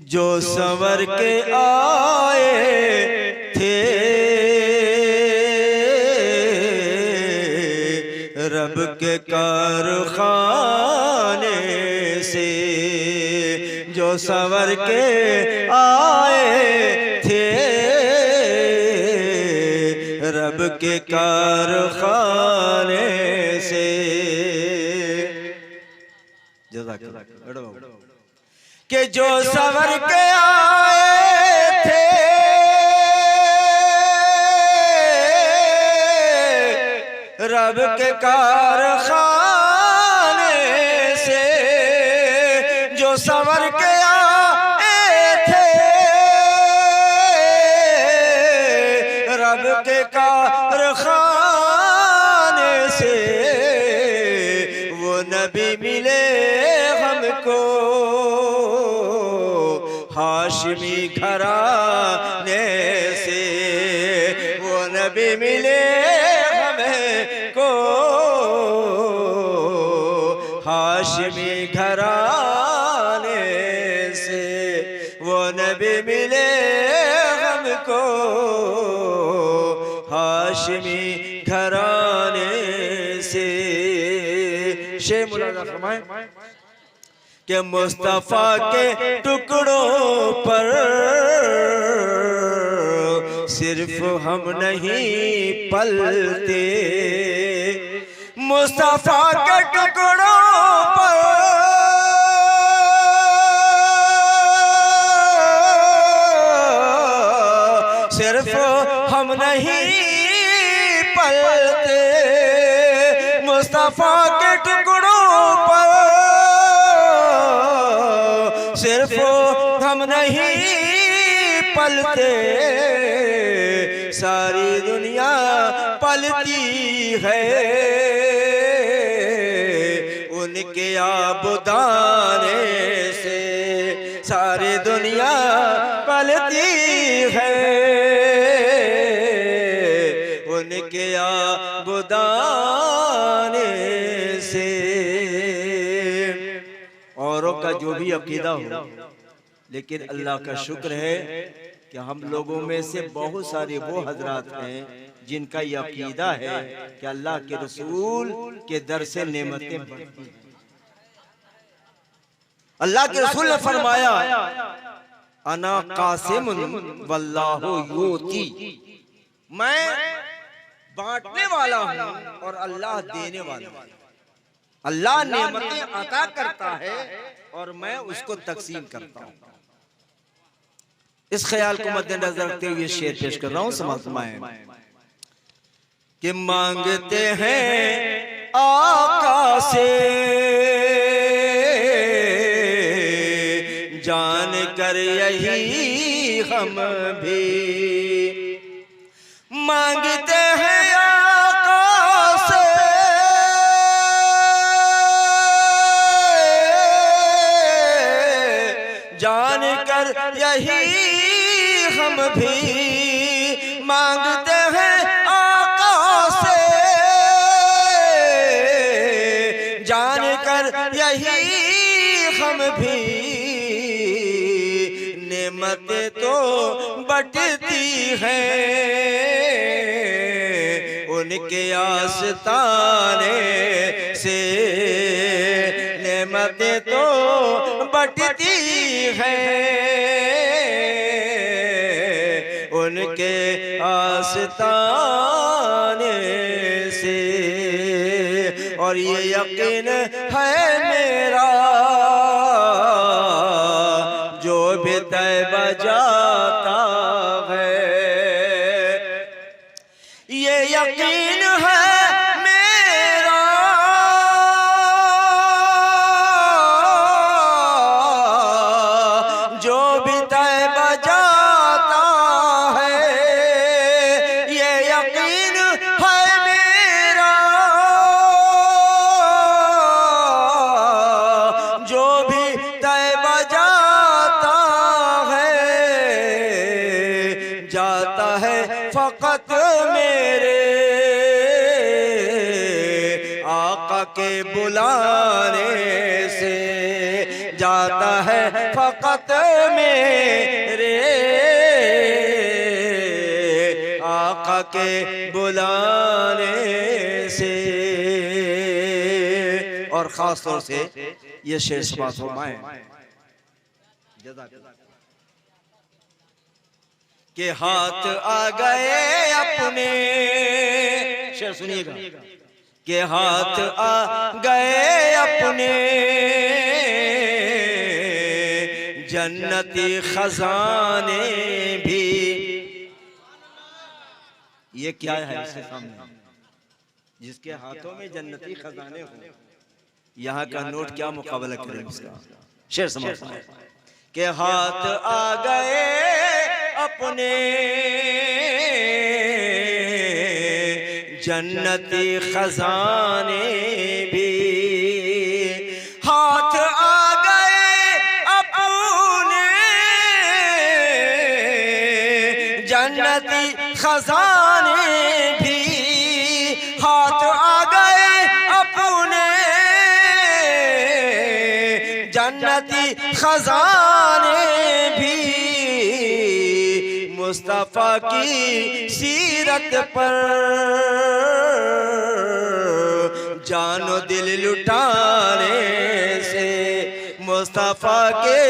जो संवर के आए थे रब के कारखाने से, जो संवर के आए थे रब के कारखाने से। कि जो संवर के आए थे रब के कारखाने से, जो संवर के आए थे रब के कारखाने से, वो नबी मिले हमको हाशमी घराने से, वो नबी मिले हमको हाशमी घराने से, वो नबी मिले हमको हाशमी घराने से। शेख मुलाज़ा फरमाए कि मुस्तफा के टुकड़ों पर सिर्फ हम नहीं पलते, मुस्तफा के टुकड़ों पर सिर्फ हम नहीं पलते, मुस्तफा के टुकड़ों पर सिर्फ हम नहीं पलते, सारी दुनिया पलती है उनके आबुदाने से, सारी दुनिया पलती है उनके आबुदाने से। औरों का जो भी अकीदा हो, लेकिन अल्लाह का शुक्र है कि हम लोगों में से बहुत सारे वो हजरात हैं जिनका ये अकीदा है कि अल्लाह के रसूल के दर से नेमतें बढ़ती हैं। अल्लाह के रसूल ने फरमाया अना कासिमुन वल्लाहु यूती, मैं बांटने वाला हूं और अल्लाह देने वाला हूं। अल्लाह नेमतें अता करता है और मैं उसको तकसीम करता हूं। इस ख्याल को मद्देनजर रखते हुए शेर पेश कर रहा हूं, समाए कि मांगते हैं आका से जान कर यही हम भी, मांगते हैं जान कर यही हम भी, मांगते हैं आका से जान कर यही हम भी, नेमतें तो बटती हैं उनके आस्ताने से, नेमतें तो बटती हैं उनके आस्ताने से। और ये यकीन है मेरा जो भी तैबा जाता है, ये यकीन है फकत मेरे आका के बुलाने से, जा जाता है फकत मेरे आका के बुलाने से। और खास तौर से ये शेर समाप्त फरमाएं के हाथ आ गए अपने, शेर सुनिएगा, के हाथ आ गए अपने जन्नती खजाने भी। ये क्या है इसके सामने? जिसके हाथों में जन्नती खजाने हो, यहाँ का नोट क्या मुकाबला करें इसका? शेर समझ के हाथ आ गए अपने जन्नती खजाने भी, हाथ आ गए अपने जन्नती खजाने भी, हाथ आ गए अपने जन्नती खजाने भी। मुस्तफा की सीरत पर जानो दिल लुटाने से, मुस्तफा के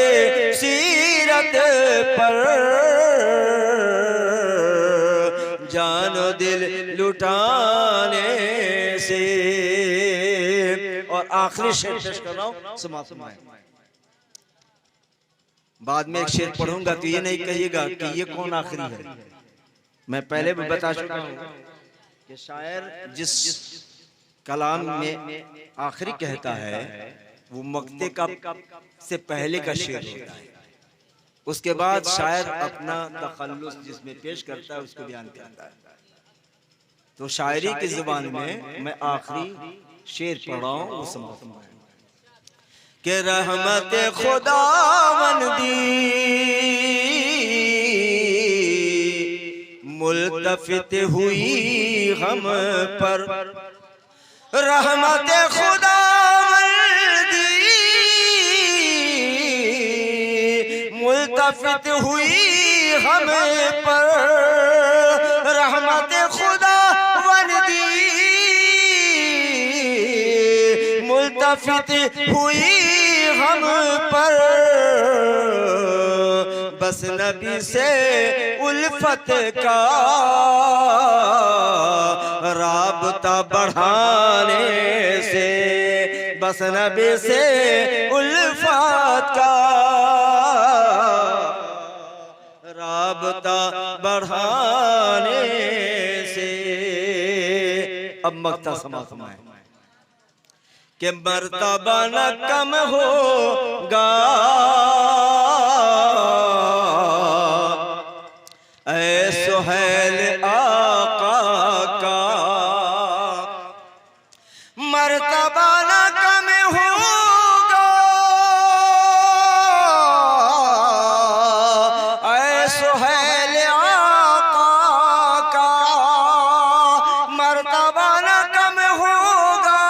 सीरत पर जानो दिल लुटाने से। और आखिरी शेर पेश कर रहा हूं, समाप्त। बाद में एक शेर पढ़ूंगा तो ये नहीं कहिएगा कि ये कौन आखिरी है। मैं पहले भी बता चुका हूं कि शायर जिस कलाम में आखिरी कहता है वो मक्ते का से पहले का शेर होता है। उसके बाद शायर अपना तखल्लुस जिसमें पेश करता है उसको बयान करता है। तो शायरी की जुबान में मैं आखिरी शेर पढ़ रहा हूं, वो समझ के रहमत खुदावंदी मुल्तफित हुई हम पर, रहमत खुदावंदी मुल्तफित हुई हम पर, रहमत खुदावंदी मुल्तफित हुई हम पर। बस नबी से उल्फत का राबता बढ़ाने से, बस नबी से उल्फत का राबता बढ़ाने से। अब मक्ता समाप्त है कि मर्तबा न कम होगा ऐ सुहैल आका का, मर्तबा न कम होगा ऐ सुहैल आका का, मर्तबा न कम होगा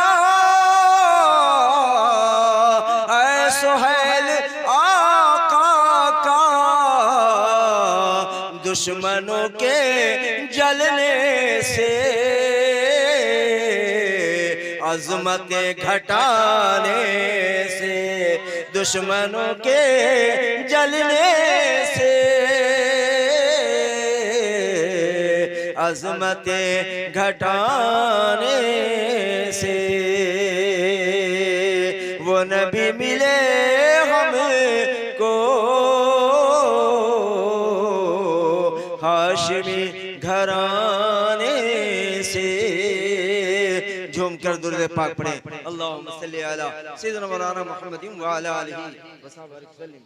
सुहैल आका का। दुश्मनों के जलने से अज़मतें घटाने से, दुश्मनों के जलने से अज़मतें घटाने से। वो नबी मिले हमको हाशिमी घराने से। झूम कर दुरूद पाक पढ़े, अल्लाहुम्मा सल्ली अला सय्यिदिना मौलाना मुहम्मदिन व अला आलिहि व सहाबिहि वसल्लम।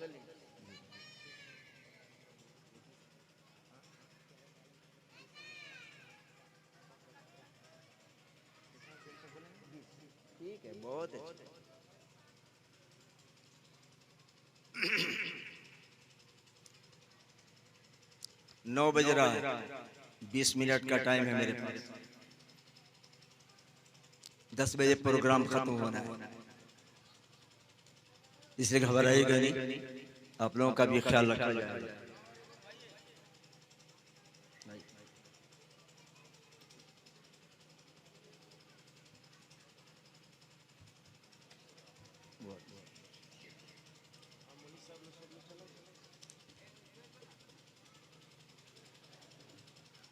ठीक है, बहुत अच्छा। 9 बज रहा है, 20 मिनट का टाइम है मेरे पास। 10 बजे प्रोग्राम खत्म होना है। इसलिए घबराइएगा नहीं, आप लोगों का भी ख्याल रखा जाएगा।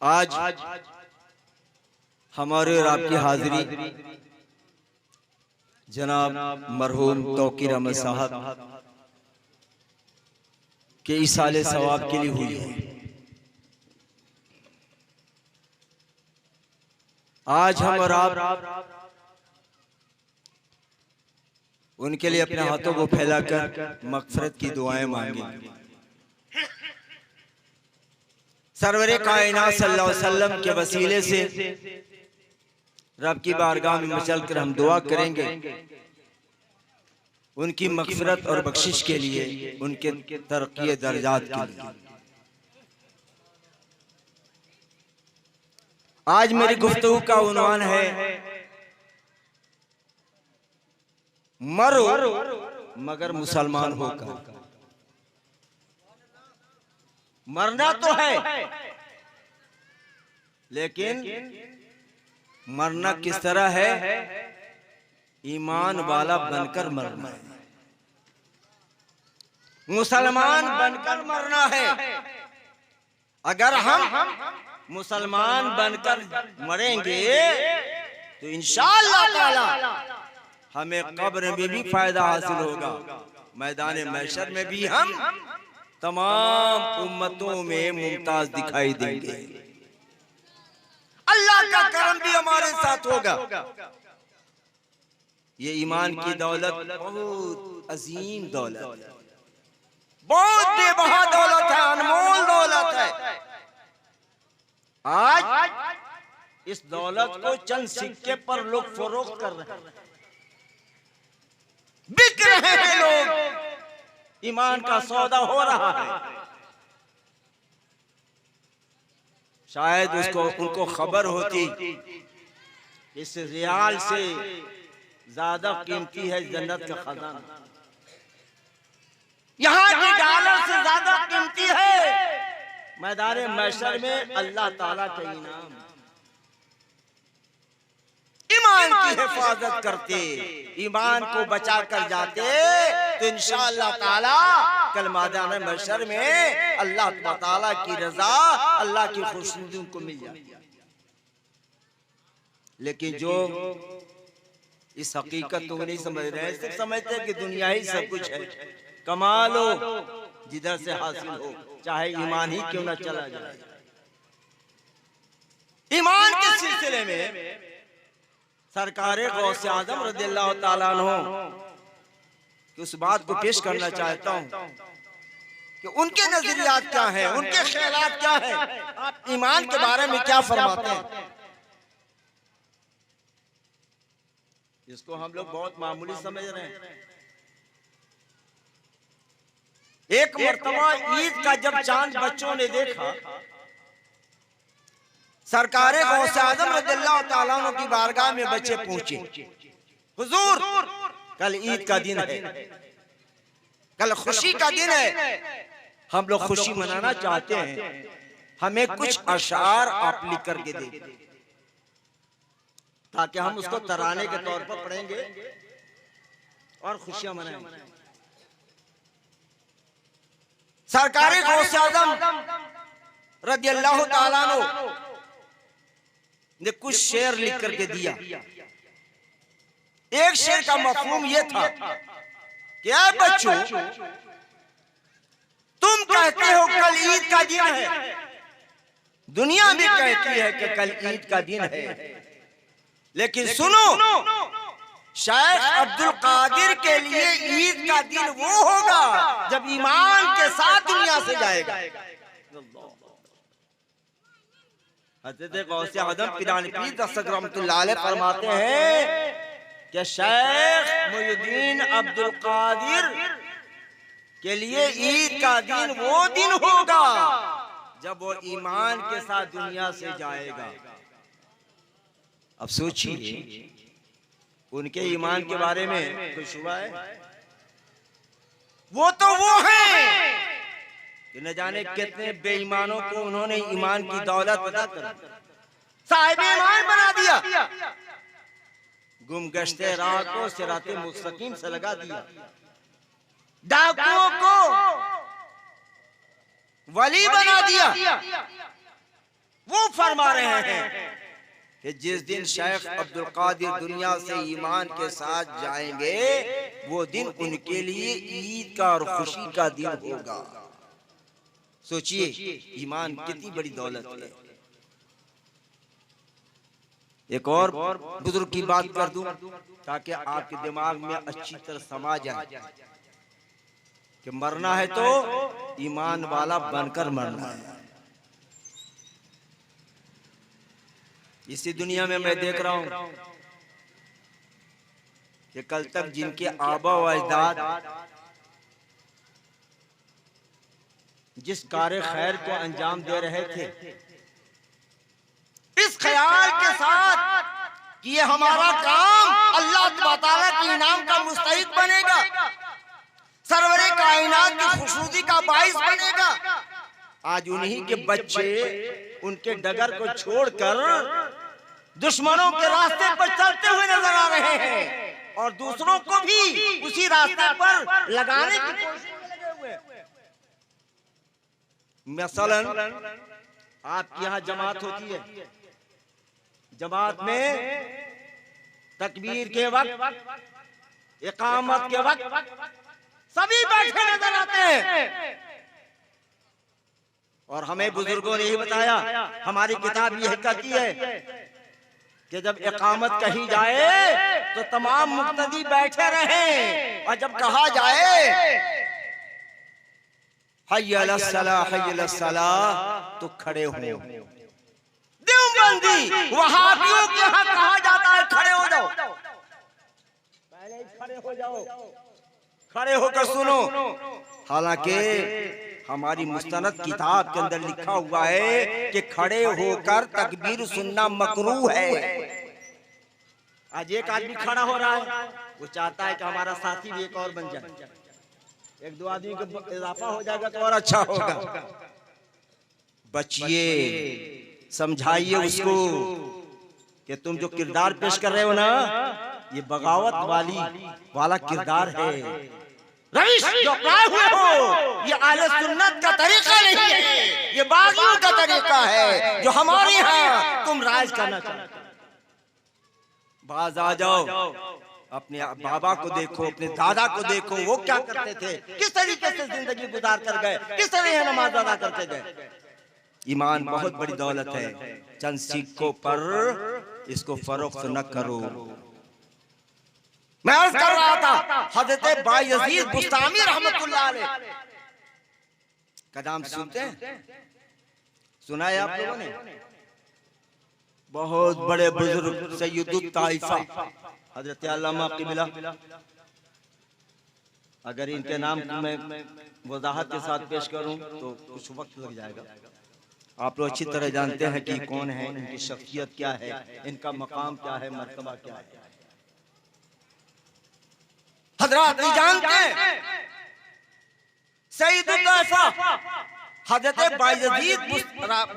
आज हमारे और आपकी हाजिरी जनाब मरहूम तौकीर अहमद साहब के इसाले सवाब के लिए हुई है। आज हम और आप उनके लिए अपने हाथों को फैलाकर मगफिरत की दुआएं मांगेंगे। सरवरे कायनात सल्लल्लाहु अलैहि वसल्लम के वसीले से रब की बारगाह में चलकर हम दुआ करेंगे उनकी मगफिरत और बख्शिश के लिए, उनके तरक्की दर्जात के लिए। आज मेरी गुफ्तगू का उन्वान है मरो मगर मुसलमान होकर। मरना तो है, लेकिन मरना किस तरह है? ईमान वाला बनकर मरना है, मुसलमान बनकर मरना है। अगर हम मुसलमान बनकर मरेंगे तो इंशाअल्लाह ताला हमें कब्र में भी फायदा हासिल होगा, मैदान महशर में भी हम तमाम उम्मतों में मुमताज दिखाई देंगे। अल्लाह का करम भी हमारे साथ होगा। ये ईमान की दौलत बहुत अजीम दौलत है, बहुत बेबहा दौलत है, अनमोल दौलत है। आज इस दौलत को चंद सिक्के पर लोग फरोख्त कर रहे हैं, बिक रहे हैं लोग, ईमान का सौदा हो रहा है। शायद उनको खबर होती इस रियाल से ज्यादा कीमती है जन्नत का खजाना, यहाँ के डॉलर से ज्यादा कीमती है मैदान महशर में अल्लाह ताला का इनाम। ईमान की हिफाजत करते, ईमान को बचा कर जाते तो इंशाअल्लाह ताला कल मैदान महशर में अल्लाह ताला की रजा, अल्लाह की खुशनुदी उनको मिल जाती। लेकिन जो इस हकीकत को नहीं समझ रहे हैं, सिर्फ समझते हैं कि दुनिया ही सब कुछ है, कमा लो जिधर से हासिल हो, चाहे ईमान ही क्यों ना चला जाए। ईमान के सिलसिले में सरकारे गौसे आजम रज़ियल्लाहु ताला अन्हु कि उस बात को पेश करना चाहता हूं कि उनके नजरियात क्या है, उनके ख्यालात क्या है, आप ईमान के बारे में क्या फरमाते हैं। इसको हम लोग बहुत मामूली समझ रहे हैं। एक मर्तबा ईद का जब चांद बच्चों ने देखा, सरकारे गौसे आजम रज़ियल्लाहु ताला अन्हु की बारगाह में बच्चे पहुंचे, हुजूर कल ईद का दिन है, कल खुशी का दिन है, हम लोग खुशी मनाना चाहते हैं, हमें कुछ अशार आप लिख करके दे ताकि हम उसको तराने के तौर पर पढ़ेंगे और खुशियां मनाएंगे। सरकारे गौसे आजम रज़ियल्लाहु ताला अन्हु ने कुछ शेर लिख करके दिया। एक शेर का मफहूम यह था कि ऐ बच्चों, तुम कहते हो कल ईद का दिन है, दुनिया भी कहती है कि कल ईद का दिन है, लेकिन सुनो, शेख अब्दुल कादिर के लिए ईद का दिन वो होगा जब ईमान के साथ दुनिया से जाएगा। हज़रत गौसे आज़म पीरानी पीर दस्तगीर रहमतुल्लाह अलैह फरमाते हैं कि शेख मुहिउद्दीन अब्दुल कादिर के लिए ईद का दिन वो दिन होगा जब वो ईमान के साथ दुनिया से जाएगा। अब सोचिए उनके ईमान के बारे में कोई शुबा है? वो तो वो हैं कि न जाने कितने बेईमानों को उन्होंने ईमान की दौलत अता कर साहिब ईमान बना दिया, गुमगश्ते राह को सिराते मुस्तकीम से लगा दिया, डाकुओं को वली बना दिया। वो फरमा रहे हैं कि जिस दिन शेख अब्दुल कादिर दुनिया से ईमान के साथ जाएंगे वो दिन उनके लिए ईद का और खुशी का दिन होगा। सोचिए ईमान कितनी बड़ी दौलत है। एक और बुजुर्ग की बात कर दूं ताकि आपके दिमाग में अच्छी तरह समा जाए कि मरना है तो ईमान वाला बनकर मरना है। इसी दुनिया में मैं देख रहा हूं कि कल तक जिनके आबा व अजदाद जिस कार्य खैर को अंजाम दे रहे थे इस ख्याल के साथ कि ये हमारा काम अल्लाह ताला के इनाम का मुस्तहिक बनेगा, सरवरे कायनात की खुशनुदी का बाइस बनेगा, आज उन्हीं के बच्चे उनके डगर को छोड़कर दुश्मनों के रास्ते पर चलते हुए नजर आ रहे हैं और दूसरों को भी उसी रास्ते पर लगाने की कोशिश में लगे हुए हैं। मसलन आपके यहाँ जमात होती है, जमात में तकबीर के वक्त, इकामत के वक्त सभी बैठे नजर आते हैं और हमें बुजुर्गों ने यही बताया, हमारी किताब यही कहती है कि जब इकामत कही जाए तो तमाम मुक्तदी बैठे रहें और जब कहा जाए हय्या अलस सलाह हय्या अलस सलाह तो खड़े हो। देवबंदी वहाबियों के यहाँ कहा जाता है खड़े हो जाओ, पहले खड़े हो जाओ, खड़े होकर सुनो। हालांकि हमारी मुस्तनद किताब के अंदर लिखा हुआ है कि खड़े होकर तकबीर सुनना मकरूह है। आज एक आदमी खड़ा हो रहा है, वो चाहता है कि हमारा साथी भी एक और बन जाए, एक दो आदमी का इजाफा हो जाएगा तो और अच्छा होगा। बचिए, समझाइए उसको कि तुम जो किरदार पेश कर रहे हो ना ये बगावत वाला किरदार है, रईस जो अपनाए हुए हो ये आले सुन्नत का तरीका नहीं है, ये बागियों का तरीका है जो हमारे यहाँ तुम राज करना चाहते। बाज आ जाओ, अपने बाबा को देखो, अपने दादा को देखो, वो क्या करते थे, किस तरीके से जिंदगी गुजार कर गए, किस तरह नमाज अदा करते गए। ईमान बहुत बड़ी दौलत है, चंद सिक्कों पर इसको फरोख्त न करो। मैं अर्ज कर रहा था हजरत बायजीद बुस्तामी रहमतुल्लाह अलैह का नाम सुनते हैं, सुना है आप लोगों ने? बहुत बड़े बुजुर्ग सैयदुत ताइफा हजरत अल्लामा क़िबला। अगर इनके नाम को मैं वजाहत के साथ पेश करूं तो कुछ वक्त लग जाएगा। आप लोग अच्छी तरह जानते हैं कि कौन है, इनकी शख्सियत क्या है, इनका मकाम क्या है, मर्तबा क्या है। हजरत नहीं जानते सैयदुत ताइफा हजरत बायजीद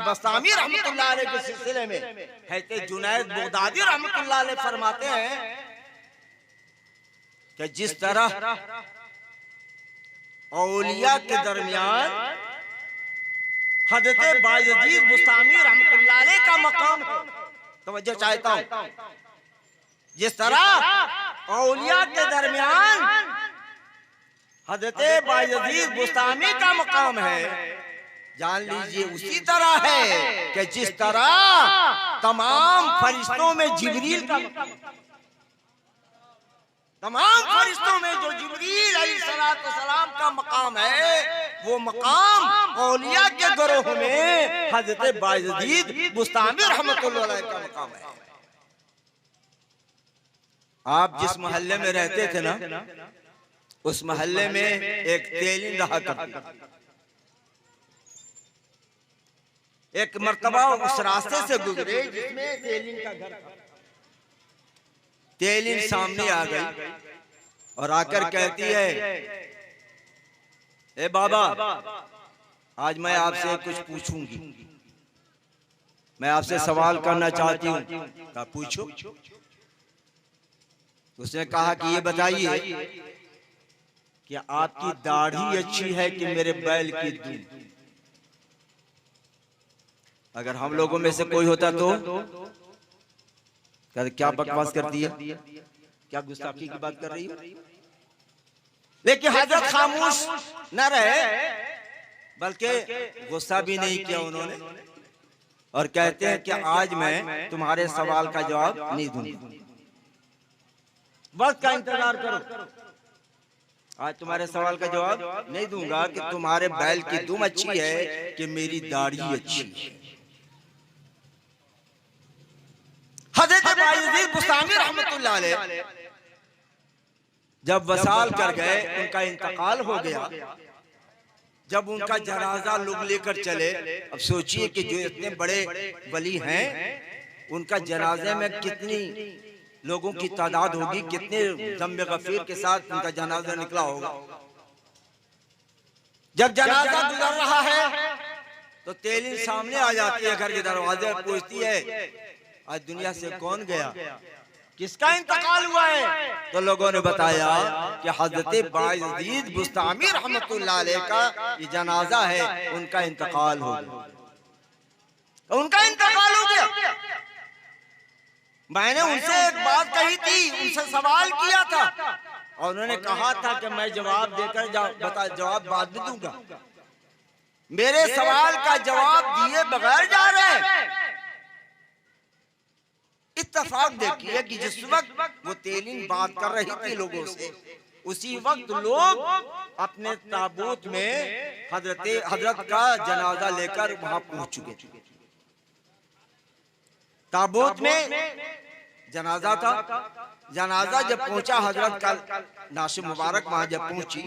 बुस्तामी रहमतुल्लाह अलैह के सिलसिले में हजरत जुनैद बगदादी रहमतुल्लाह अलैह फरमाते हैं कि जिस तरह औलिया के दरमियान हजरत बायजीद बुस्तामी रहमतुल्लाह अलैह का मकाम है, तवज्जो चाहता हूं, जिस तरह औलिया के दरमियान हजरत बायजीद बुस्तामी का मकाम है, जान लीजिए उसी तरह है कि जिस तरह तमाम फरिश्तों में जिब्रील का मकाम, तमाम फरिश्तों में जो जिब्रील अलैहिस्सलाम का मकाम है वो मकाम औलिया के ग्रोह में हजरत बायजीद बुस्तामी रहमतुल्लाह अलैह का मकाम है। आप जिस मोहल्ले में रहते थे ना उस मोहल्ले में एक तेलीन रहा करती, एक मर्तबा उस रास्ते से गुजरे जिसमें तेलीन का घर था। तेलीन सामने आ गई और आकर कहती है ए बाबा, आज मैं आपसे कुछ पूछूंगी, मैं आपसे सवाल करना चाहती हूँ। कहा पूछो। उसने कहा कि ये बताइए कि आपकी दाढ़ी अच्छी है कि मेरे बैल की दूम? अगर हम लोगों में से कोई होता तो क्या बकवास करती है, क्या गुस्ताखी की बात कर रही है। लेकिन हजरत खामोश न रहे, बल्कि गुस्सा भी नहीं किया उन्होंने, और कहते हैं कि आज मैं तुम्हारे सवाल का जवाब नहीं दूंगा, वक्त का इंतजार करो। आज तुम्हारे सवाल का जवाब नहीं दूंगा कि तुम्हारे बैल की दुम अच्छी है कि मेरी दाढ़ी अच्छी है। हज़रत बायज़ीद बुस्तामी रहमतुल्लाह अलैह जब वसाल कर गए, उनका इंतकाल हो गया, जब उनका जनाजा लोग लेकर चले, अब सोचिए कि जो इतने बड़े वली हैं, उनका जनाजे में कितनी लोगों की तादाद होगी, कितने ज़म्मे गफीर के साथ उनका जनाजा निकला होगा। जब जनाजा गुजर रहा है तो तेलीन सामने आ जाती है, घर के दरवाजे पूछती है आज दुनिया से कौन गया, किसका इंतकाल हुआ है? तो लोगों ने बताया कि हज़रत बायज़ीद बुस्तामी रहमतुल्लाह अलैह का ये जनाजा है, उनका इंतकाल हो गया। उनका इंतकाल हो गया। मैंने उनसे एक बात कही थी, उनसे सवाल किया था, और उन्होंने कहा था कि मैं जवाब देकर जवाब बाद में दूंगा। मेरे सवाल का जवाब दिए बगैर जा रहे हैं। इत्तेफाक देखिए कि जिस वक्त वो तेलीन बात कर रही थी लोगों से, उसी वक्त लोग अपने ताबूत में हजरत का जनाजा लेकर वहां पहुंच चुके थे। ताबूत में जनाजा था। जनाजा जब पहुंचा, हजरत का नाश मुबारक वहां जब पहुंची,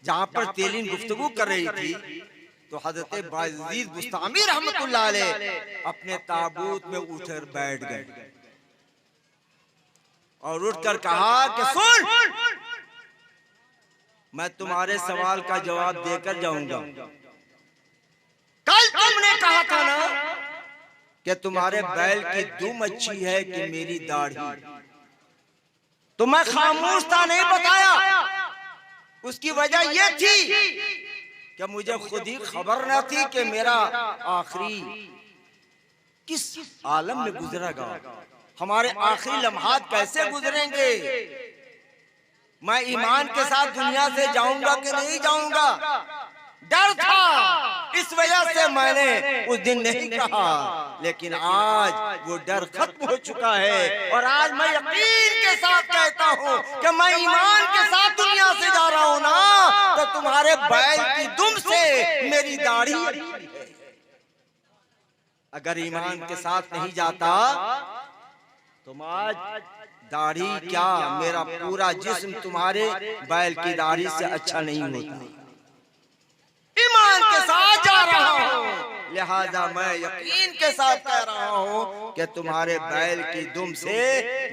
जहां पर तेलीन गुफ्तगू कर रही थी, तो हज़रत बायज़ीद बुस्तामी रहमतुल्लाह अलैह अपने ताबूत में उठकर बैठ गए और उठकर कहा कि सुन, मैं तुम्हारे सवाल का जवाब देकर जाऊंगा। कल तुमने कहा था ना कि तुम्हारे बैल की दुम अच्छी है कि मेरी दाढ़ी, तो मैं खामोश था, नहीं बताया। उसकी वजह यह थी कि मुझे खुद ही खबर न थी कि मेरा आखिरी किस आलम में गुजरेगा, हमारे आखिरी लम्हात कैसे गुजरेंगे, मैं ईमान के साथ दुनिया से जाऊंगा कि नहीं जाऊंगा। डर था, इस वजह से मैंने उस दिन नहीं कहा। लेकिन आज वो डर खत्म हो चुका है, और आज मैं यकीन के साथ कहता हूँ कि मैं ईमान के साथ दुनिया से जा रहा हूँ ना, तो तुम्हारे बैल की दुम से मेरी दाढ़ी, अगर ईमान के साथ नहीं जाता तुम आज दाढ़ी क्या, मेरा पूरा जिस्म तुम्हारे बैल की दाढ़ी से अच्छा नहीं होता। ईमान के साथ जा रहा हूँ, लिहाजा मैं यकीन के साथ कह रहा हूँ कि तुम्हारे बैल की दुम से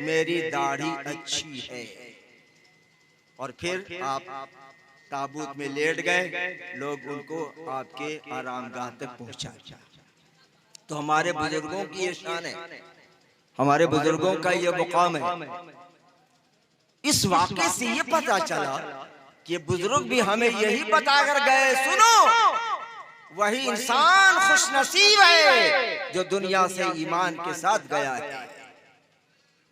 मेरी दाढ़ी अच्छी है। और फिर आप ताबूत में लेट गए, लोग उनको आपके आरामगाह तक पहुंचाया। तो हमारे बुजुर्गों की ये शान है, हमारे बुजुर्गों का ये मुकाम है। इस वाक़े से ये पता चला कि बुजुर्ग भी हमें यही बताकर गए, सुनो वही इंसान खुशनसीब है जो दुनिया से ईमान के साथ गया है,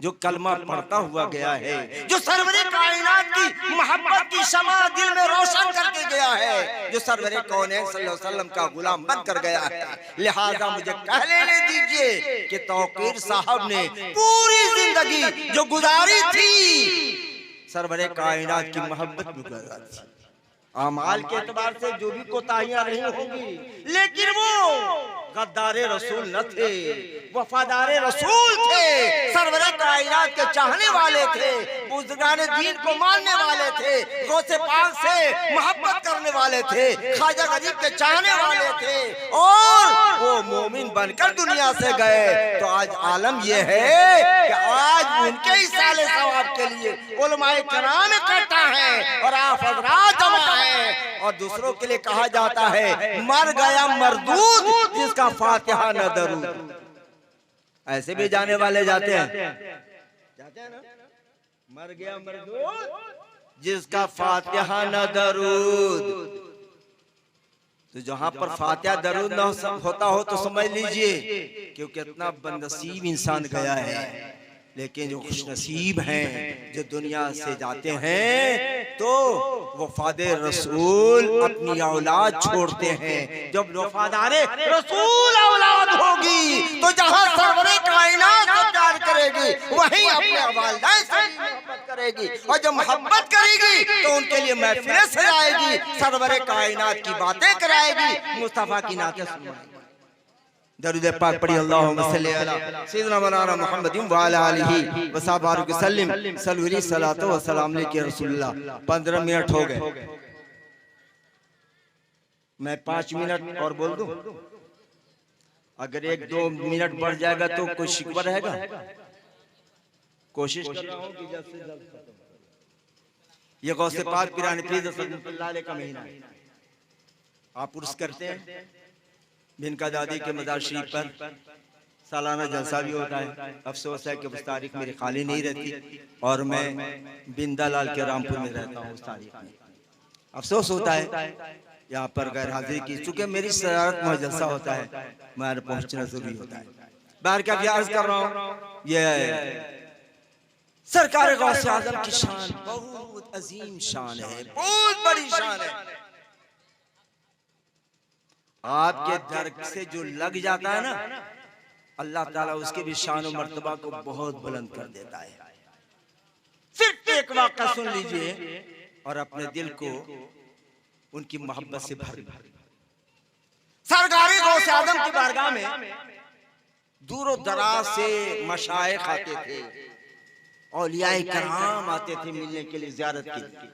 जो कलमा पढ़ता हुआ गया है, जो सरवरे कायनात की मोहब्बत की शमा दिल में रोशन करके गया है, जो सरवरे कौनैन सल्लल्लाहु अलैहि वसल्लम का गुलाम बनकर गया है। लिहाजा मुझे कह लेने दीजिए कि तौकीर साहब ने पूरी जिंदगी जो गुजारी थी सरवरे कायनात की मोहब्बत में गुजारी थी। अमाल के एतबार से जो भी कोताहियां रही होंगी, लेकिन वो गद्दारे रसूल न थे, वफादार रसूल थे, सरवरे कायनात के चाहने वाले थे, बुजुर्गान दीन को मानने वाले थे, गौसे पाक से मोहब्बत करने वाले थे, ख्वाजा गरीब के चाहने वाले थे और वो मोमिन बनकर दुनिया से गए। तो आज आलम ये है कि आज उनके ही साले सवाब के लिए उलमाए कराम इकट्ठा है और आप हजरात जमा है और दूसरों के लिए कहा जाता है मर गया मरदूद जिसका फातिहा न दरूद। ऐसे भी जाने वाले जाते हैं ना, मर गया मरदूद जिसका फातिहा न दरूद। तो जहां पर फातिहा दरूद न होता हो तो समझ लीजिए क्योंकि इतना बदनसीब इंसान गया है। लेकिन जो खुशनसीब हैं जो दुनिया से जाते हैं तो वफादे रसूल अपनी औलाद छोड़ते हैं। जब वफादारे रसूल औलाद होगी तो जहां सरवरे कायनात से प्यार करेगी वहीं अपने वालिदैन से मोहब्बत करेगी और जब मोहब्बत करेगी तो उनके लिए महफिलें सजाएगी, सरवरे कायनात की बातें कराएगी, मुस्तफा की नातें सुनाएगी। दरूद पाक पढ़ी अल्लाहुम्मा सल्ली अला सय्यिदिना मौलाना मुहम्मदिन व अला आलिहि व सहाबाहु वसल्लम सल्लल्लाहु सलातो व सलाम अलैहि रसूलुल्लाह। 15 मिनट हो गए, मैं 5 मिनट और बोल दूं? अगर 1-2 मिनट बढ़ जाएगा तो कोई शिकवा रहेगा? कोशिश कर रहा हूं कि जल्द से जल्द खत्म। ये गौसे पाक पीराने पीर रहमतुल्लाह अलैह का महीना है। आप उर्स करते हैं, बिनका दादी के मज़ार शरीफ पर सालाना जलसा भी होता है। अफसोस है कि उस तारीख मेरी खाली नहीं रहती और मैं बिंदालाल के रामपुर में रहता हूँ उस तारीख में। अफसोस होता है यहाँ पर गैर हाजिरी की, चूंकि मेरी शरारत में जलसा होता है, मैं पहुँचना जरूरी होता है। बाहर क्या अर्ज कर रहा हूँ, ये सरकार गौसे आज़म की शान बहुत अजीम शान है, बहुत बड़ी शान है। आपके दर से जो लग जाता है ना, अल्लाह ताला उसके भी शान और मर्तबा को बहुत बुलंद कर देता है। सिर्फ एक वाक़ा सुन लीजिए और अपने दिल को उनकी मोहब्बत से भर दीजिए। सरकारी गौसे आज़म की बारगाह में दूर दराज से मशाइख आते थे, औलियाए कराम आते थे मिलने के लिए, ज़ियारत के लिए।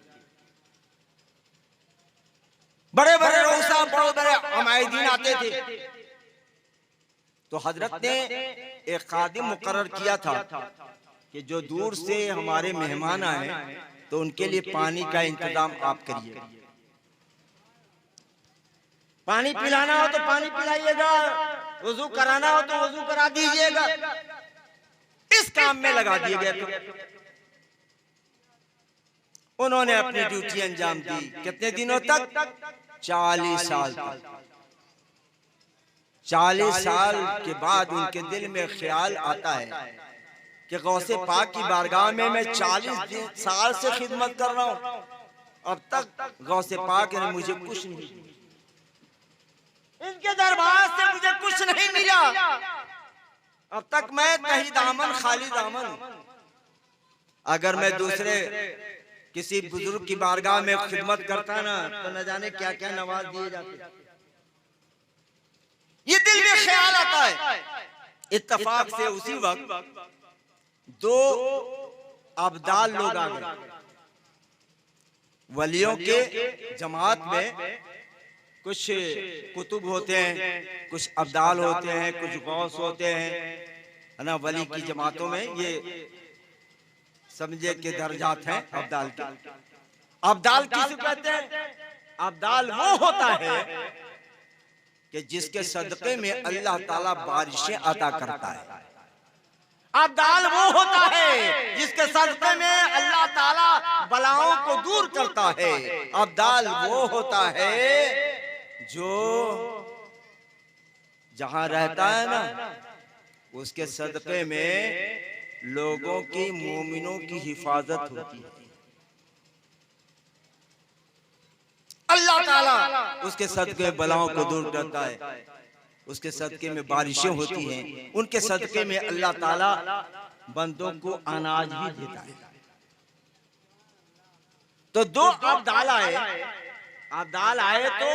बड़े बड़े रोसा बड़े बड़े अमायदीन आते थे। तो हजरत ने एक खादिम मुकर्रर किया था कि जो दूर से हमारे मेहमान आए तो उनके लिए पानी का इंतजाम आप करिए। पानी पिलाना हो तो पानी पिलाइएगा, वजू कराना हो तो वजू करा दीजिएगा। इस काम में लगा दिए गए। तो उन्होंने अपनी ड्यूटी अंजाम दी। कितने दिनों तक? 40 साल तक। 40 साल के बाद उनके दिल में ख्याल आता है कि गौसे पाक की बारगाह में मैं 40 साल से खिदमत कर रहा हूं, अब तक गौसे पाक ने मुझे कुछ नहीं, इनके दरबार से मुझे कुछ नहीं मिला। अब तक मैं तही दामन खाली दामन। अगर मैं दूसरे किसी बुजुर्ग की बारगाह में खिदमत करता ना तो न जाने क्या क्या नवाज दिए जाते। ये दिल में ख्याल आता है। इत्तफाक से उसी वक्त 2 अब्दाल लोग आ गए। वलियों के जमात में कुछ कुतुब होते हैं, कुछ अब्दाल होते हैं, कुछ गौस होते हैं, है ना। वली की जमातों में ये समझे के दर्जात हैं अब्दाल के। अब्दाल किसे कहते हैं? अब्दाल वो होता है कि जिसके सदक़े में अल्लाह ताला बारिशें अता करता है। अब्दाल वो होता है जिसके सदक़े में अल्लाह ताला बलाओं को दूर करता है। अब्दाल वो होता है जो जहां रहता है ना उसके सदक़े में लोगों की, मोमिनों की हिफाजत होती है। अल्लाह ताला उसके सदक़े बलाओं को दूर करता है, उसके सदक़े में बारिशें होती हैं, उनके सदक़े में अल्लाह ताला बंदों को अनाज भी देता है। तो 2 अब्दाल आए। अब्दाल आए तो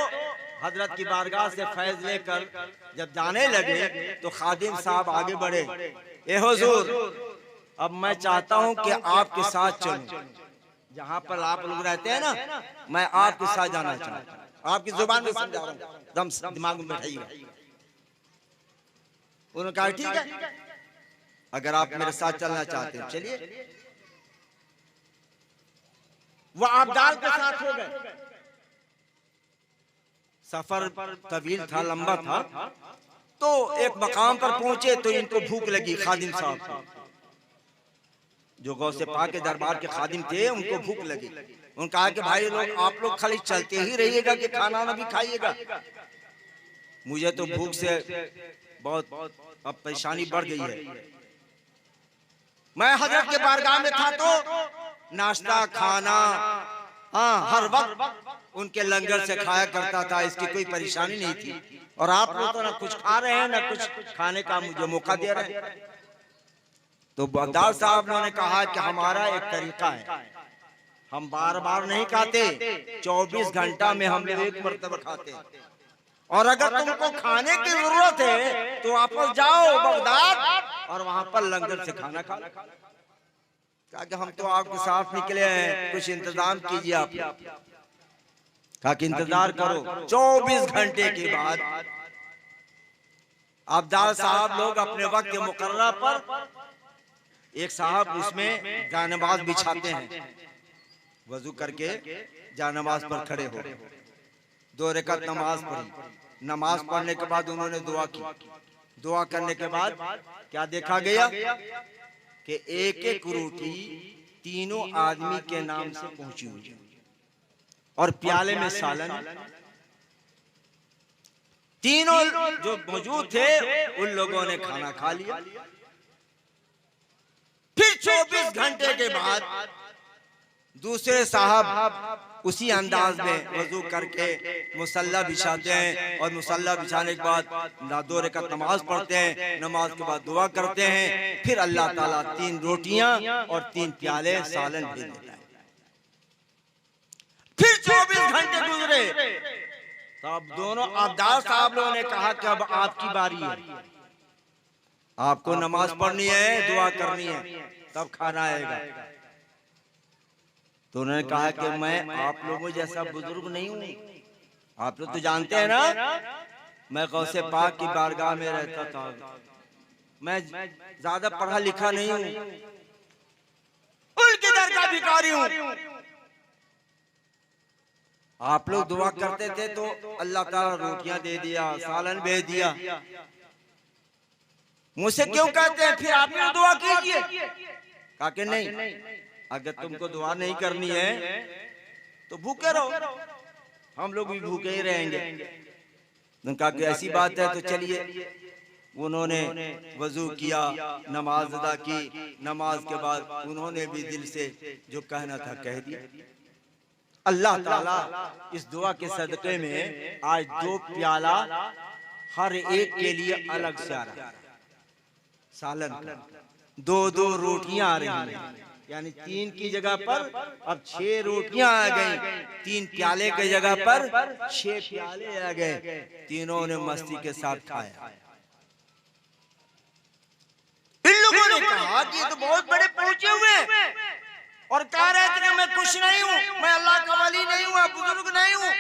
हजरत की बारगाह से फैज लेकर जब जाने लगे तो खादिम साहब आगे बढ़े, ए हुजूर अब मैं चाहता हूं कि आपके साथ चलूं, जहां पर आप लोग रहते हैं ना, मैं आपके साथ जाना चाहता हूं। आपकी जुबान में समझा रहा हूं, दम दिमाग में बैठाइएगा। उन्होंने कहा ठीक है, अगर आप मेरे साथ चलना चाहते हैं चलिए। वो आबदाल के साथ हो गए। सफर तवील था, लंबा था, तो एक मकाम पर पहुंचे तो इनको भूख लगी। खादिम साहब को, जो गौसे पाक के दरबार के खादिम थे, उनको भूख लगी। उन्होंने कहा कि भाई लोग आप लोग खाली चलते ही रहिएगा कि खाना ना भी खाइएगा, मुझे तो भूख से बहुत अब परेशानी बढ़ गई है। मैं हजरत के बारगाह में था तो नाश्ता खाना हर वक्त उनके लंगर से खाया करता था, इसकी कोई परेशानी नहीं थी। और आप लोग तो ना कुछ खा रहे हैं ना कुछ खाने का मुझे मौका दे रहे हैं। तो बगदाद साहब ने कहा कि हमारा एक तरीका है, हम बार बार नहीं खाते, 24 घंटा में हम एक मरतबा खाते हैं, और अगर तुमको खाने की जरूरत है तो वापस जाओ बगदाद और वहां पर लंगर से खाना खा। कहा कि हम तो आपके साथ निकले हैं, कुछ इंतजाम कीजिए आप। कहा कि इंतजार करो। 24 घंटे के बाद अब्दाल साहब लोग अपने वक्त मुकर्ररा पर एक साहब उसमें जानमाज बिछाते हैं, वजू करके जानमाज पर खड़े हो, 2 रकात नमाज पढ़ी। नमाज पढ़ने के बाद उन्होंने दुआ की। दुआ करने के बाद क्या देखा गया कि एक एक रोटी तीनों आदमी के नाम से पहुंची हुई और प्याले में सालन। तीनों जो मौजूद थे उन लोगों ने खाना खा लिया। फिर 24 घंटे के बाद दूसरे साहब उसी अंदाज में वजू करके मुसल्ला बिछाते हैं, और मुसल्ला बिछाने के बाद 2 रकात नमाज पढ़ते हैं। नमाज के बाद दुआ करते हैं। फिर अल्लाह ताला 3 रोटियां और 3 प्याले सालन भेज देता है। फिर 24 घंटे गुजरे तो अब दोनों अब्दाल साहब लोगों ने कहा कि अब आपकी बारी है, आपको नमाज पढ़नी है, दुआ करनी है, तब खाना आएगा। तो उन्होंने कहा कि मैं आप लोगों जैसा बुजुर्ग नहीं हूँ, आप लोग तो जानते हैं ना मैं गौसे पाक की बारगाह में रहता था, मैं ज्यादा पढ़ा लिखा नहीं हूँ, उनके दर का भिखारी हूँ। आप लोग दुआ करते थे तो अल्लाह ताला रोटियां दे दिया, सालन भेज दिया, मुझसे क्यों कहते हैं फिर आप लोग दुआ कीजिए? कहा कि नहीं, अगर तुमको दुआ नहीं करनी है तो भूखे रहो, हम लोग भी भूखे ही रहेंगे। उन्होंने कहा कि ऐसी बात है तो चलिए। उन्होंने वजू किया, नमाज अदा की। नमाज के बाद उन्होंने भी दिल से जो कहना था कह दिया। अल्लाह ताला इस दुआ के सदक़े में आज 2 प्याला हर एक के लिए अलग से आ रहा है सालन, 2-2 रोटियां आ रही हैं, यानी 3 की जगह पर अब 6 रोटियां आ गई, 3 प्याले की जगह पर 6 प्याले आ गए। तीनों ने मस्ती के साथ खाया। इन लोगों ने कहा कि ये तो बहुत बड़े पहुंचे हुए और कह रहे थे कि मैं कुछ नहीं हूं, मैं अल्लाह का वली नहीं हूं, बुजुर्ग नहीं हूं,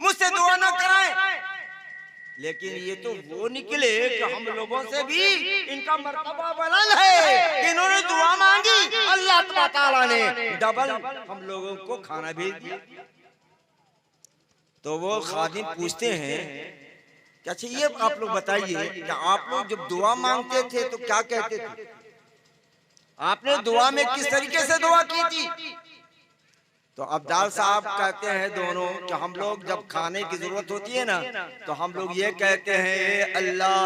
मुझसे दुआ ना कराएं। लेकिन ये तो वो निकले कि हम लोगों से भी इनका मर्तबा बुलंद है। इन्होंने दुआ मांगी, अल्लाह ताला ने डबल हम लोगों को खाना भेज दिया। तो वो खादिम पूछते हैं कि अच्छा ये आप लोग बताइए कि आप लोग जब दुआ मांगते थे तो क्या कहते थे? आपने दुआ में किस तरीके से दुआ की थी? तो अब्दाल साहब कहते हैं दोनों कि हम लोग जब खाने की जरूरत होती है ना तो हम लोग ये कहते हैं, अल्लाह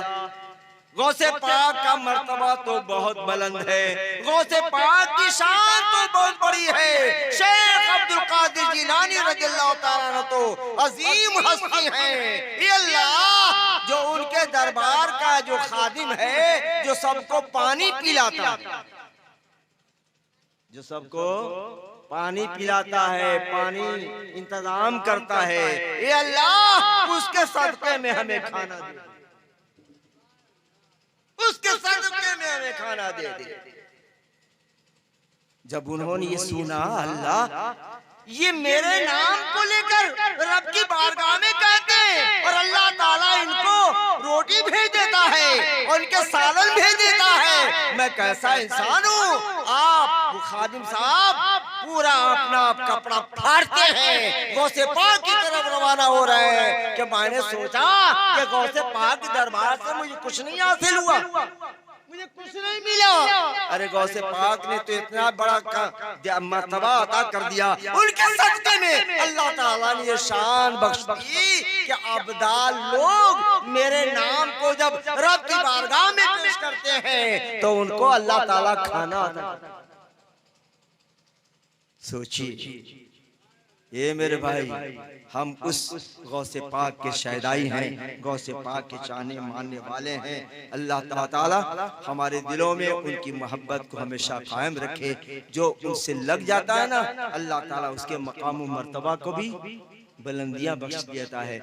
गौसे पाक का मर्तबा तो बहुत बुलंद है, गौसे पाक की शान तो बहुत बड़ी है, शेख अब्दुल कादिर जिलानी रज़ियल्लाहु ताला अन्हु तो अजीम हस्ती हैं। ये अल्लाह जो उनके दरबार का जो खादिम है, जो सबको पानी पिलाता, जो सबको पानी पिलाता है, पानी इंतजाम करता है, ये अल्लाह उसके सदके में हमें खाना दे, उसके सदके में हमें खाना दे दे। जब उन्होंने ये सुना, अल्लाह ये मेरे नाम को लेकर रब की बारगाह में कहते हैं और अल्लाह ताला इनको रोटी भेज देता है और इनके सालन भेज देता है, मैं कैसा इंसान हूँ। आप खादिम साहब पूरा अपना कपड़ा फाड़ते हैं, गौसे पाक की तरफ रवाना हो रहे हैं कि मैंने सोचा कि गौसे पाक के दरबार से मुझे कुछ नहीं हासिल हुआ, मुझे कुछ नहीं मिला। अरे गौसे पाक ने तो इतना बड़ा मर्तबा अता कर दिया, उनके सदके में अल्लाह ताला ने ये शान बख्श दी कि अब्दाल लोग मेरे नाम को जब रब की बारगाह में पेश करते हैं तो उनको अल्लाह ताला खाना अता करता है। सोचिए ये मेरे भाई, हम उस गौसे पाक के शहदाई हैं, गौसे पाक के चाहने मानने वाले हैं। अल्लाह ताला हमारे दिलों में उनकी मोहब्बत को हमेशा कायम रखे। जो उनसे लग जाता है ना, अल्लाह ताला उसके मकाम व मर्तबा को भी बुलंदियां बख्श देता है।